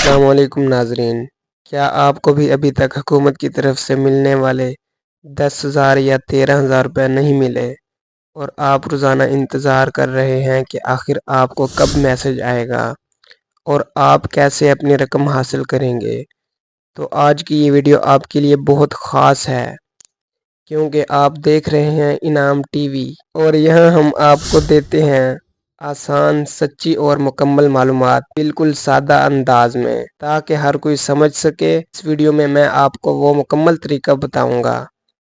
السلام علیکم ناظرین، کیا آپ کو بھی ابھی تک حکومت کی طرف سے ملنے والے 10,000 یا 13,000 روپے نہیں ملے اور آپ روزانہ انتظار کر رہے ہیں کہ آخر آپ کو کب میسج آئے گا اور آپ کیسے اپنی رقم حاصل کریں گے؟ تو آج کی یہ ویڈیو آپ کے لیے بہت خاص ہے کیونکہ آپ دیکھ رہے ہیں انعام ٹی وی اور یہاں ہم آپ کو دیتے ہیں آسان، سچی اور مکمل معلومات بالکل سادہ انداز میں تاکہ ہر کوئی سمجھ سکے۔ اس ویڈیو میں میں آپ کو وہ مکمل طریقہ بتاؤں گا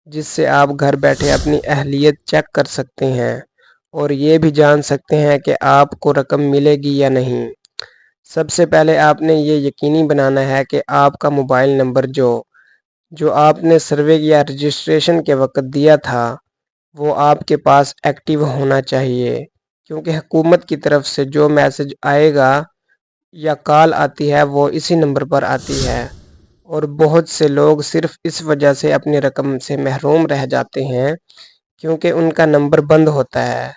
جس سے آپ گھر بیٹھے اپنی اہلیت چیک کر سکتے ہیں اور یہ بھی جان سکتے ہیں کہ آپ کو رقم ملے گی یا نہیں۔ سب سے پہلے آپ نے یہ یقینی بنانا ہے کہ آپ کا موبائل نمبر جو آپ نے سروے یا رجسٹریشن کے وقت دیا تھا وہ آپ کے پاس ایکٹیو ہونا چاہیے، کیونکہ حکومت کی طرف سے جو میسج آئے گا یا کال آتی ہے وہ اسی نمبر پر آتی ہے اور بہت سے لوگ صرف اس وجہ سے اپنی رقم سے محروم رہ جاتے ہیں کیونکہ ان کا نمبر بند ہوتا ہے۔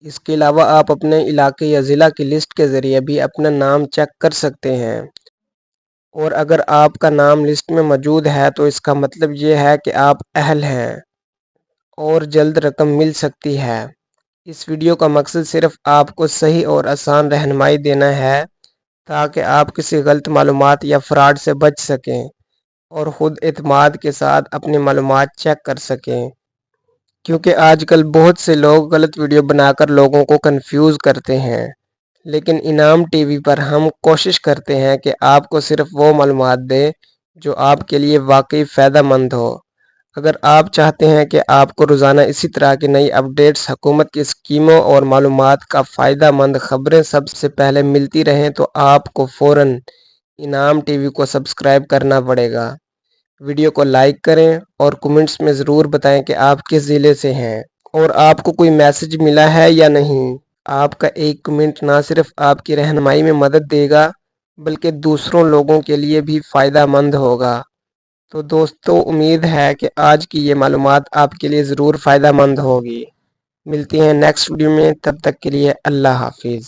اس کے علاوہ آپ اپنے علاقے یا ضلع کی لسٹ کے ذریعے بھی اپنا نام چیک کر سکتے ہیں اور اگر آپ کا نام لسٹ میں موجود ہے تو اس کا مطلب یہ ہے کہ آپ اہل ہیں اور جلد رقم مل سکتی ہے۔ اس ویڈیو کا مقصد صرف آپ کو صحیح اور آسان رہنمائی دینا ہے تاکہ آپ کسی غلط معلومات یا فراڈ سے بچ سکیں اور خود اعتماد کے ساتھ اپنی معلومات چیک کر سکیں، کیونکہ آج کل بہت سے لوگ غلط ویڈیو بنا کر لوگوں کو کنفیوز کرتے ہیں۔ لیکن انعام ٹی وی پر ہم کوشش کرتے ہیں کہ آپ کو صرف وہ معلومات دیں جو آپ کے لیے واقعی فائدہ مند ہو۔ اگر آپ چاہتے ہیں کہ آپ کو روزانہ اسی طرح کی نئی اپڈیٹس، حکومت کی اسکیموں اور معلومات کا فائدہ مند خبریں سب سے پہلے ملتی رہیں تو آپ کو فوراً انعام ٹی وی کو سبسکرائب کرنا پڑے گا۔ ویڈیو کو لائک کریں اور کمنٹس میں ضرور بتائیں کہ آپ کس ضلع سے ہیں اور آپ کو کوئی میسج ملا ہے یا نہیں۔ آپ کا ایک کمنٹ نہ صرف آپ کی رہنمائی میں مدد دے گا بلکہ دوسروں لوگوں کے لیے بھی فائدہ مند ہوگا۔ تو دوستو، امید ہے کہ آج کی یہ معلومات آپ کے لیے ضرور فائدہ مند ہوگی۔ ملتی ہیں نیکسٹ ویڈیو میں، تب تک کے لیے اللہ حافظ۔